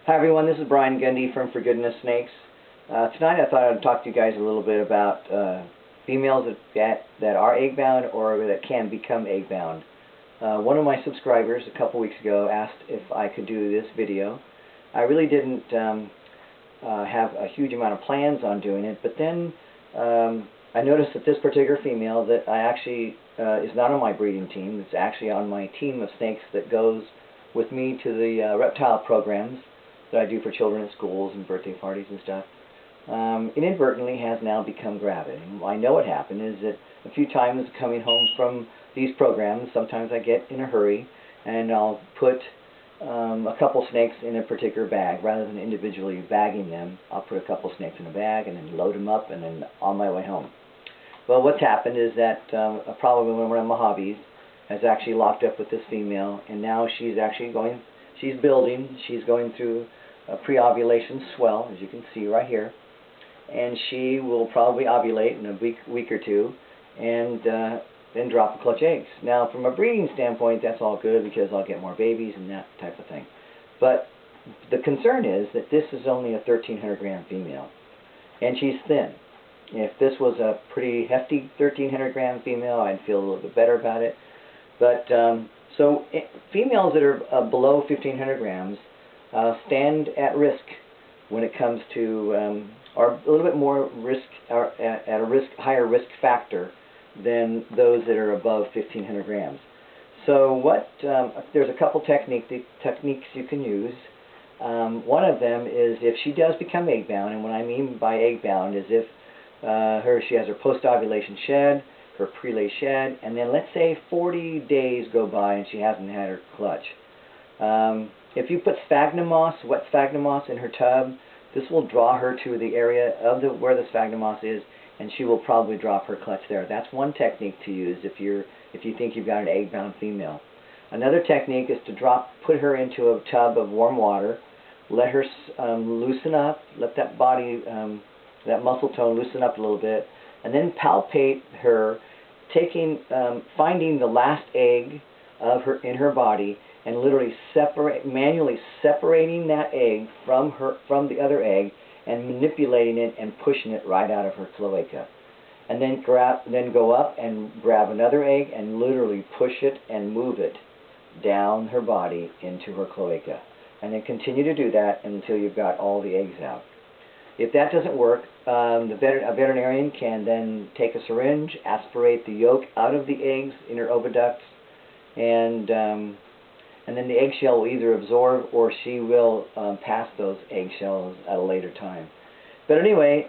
Hi everyone, this is Brian Gundy from For Goodness Snakes. Tonight I thought I'd talk to you guys a little bit about females that are egg-bound or that can become egg-bound. One of my subscribers a couple weeks ago asked if I could do this video. I really didn't have a huge amount of plans on doing it, but then I noticed that this particular female that I actually is not on my breeding team. It's actually on my team of snakes that goes with me to the reptile programs that I do for children at schools and birthday parties and stuff, inadvertently has now become gravid. And I know what happened is that a few times coming home from these programs, sometimes I get in a hurry and I'll put a couple snakes in a particular bag. Rather than individually bagging them, I'll put a couple snakes in a bag and then load them up and then on my way home. Well, what's happened is that probably one of my hobbies has actually locked up with this female, and now she's actually building, she's going through a pre-ovulation swell, as you can see right here, and she will probably ovulate in a week or two, and then drop a clutch eggs. Now, from a breeding standpoint, that's all good because I'll get more babies and that type of thing. But the concern is that this is only a 1,300 gram female, and she's thin. If this was a pretty hefty 1,300 gram female, I'd feel a little bit better about it. But females that are below 1,500 grams stand at risk when it comes to, are a little bit more risk, are at a higher risk factor than those that are above 1,500 grams. So there's a couple techniques you can use. One of them is if she does become egg-bound, and what I mean by egg-bound is if she has her post-ovulation shed, her prelay shed, and then let's say 40 days go by and she hasn't had her clutch. If you put sphagnum moss, wet sphagnum moss in her tub, this will draw her to the area of where the sphagnum moss is, and she will probably drop her clutch there. That's one technique to use if you think you've got an egg-bound female. Another technique is to put her into a tub of warm water, let her loosen up, let that body, that muscle tone loosen up a little bit, and then palpate her, finding the last egg in her body and literally manually separating that egg from the other egg and manipulating it and pushing it right out of her cloaca. And then go up and grab another egg and literally push it and move it down her body into her cloaca. And then continue to do that until you've got all the eggs out. If that doesn't work, a veterinarian can then take a syringe, aspirate the yolk out of the eggs in her oviducts, and then the eggshell will either absorb or she will pass those eggshells at a later time. But anyway,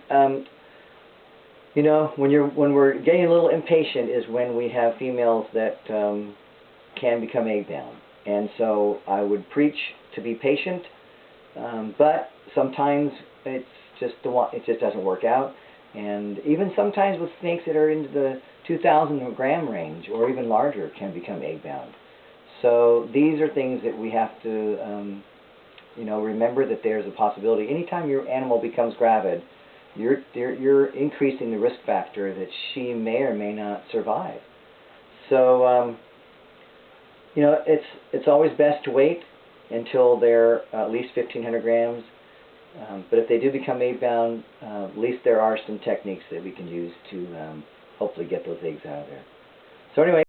you know, when we're getting a little impatient is when we have females that can become egg-bound. And so I would preach to be patient, but sometimes it just doesn't work out. And even sometimes with snakes that are into the 2,000 gram range or even larger can become egg-bound. So these are things that we have to remember, that there's a possibility. Anytime your animal becomes gravid, you're increasing the risk factor that she may or may not survive. So it's always best to wait until they're at least 1,500 grams. But if they do become egg-bound, at least there are some techniques that we can use to hopefully get those eggs out of there. So anyway.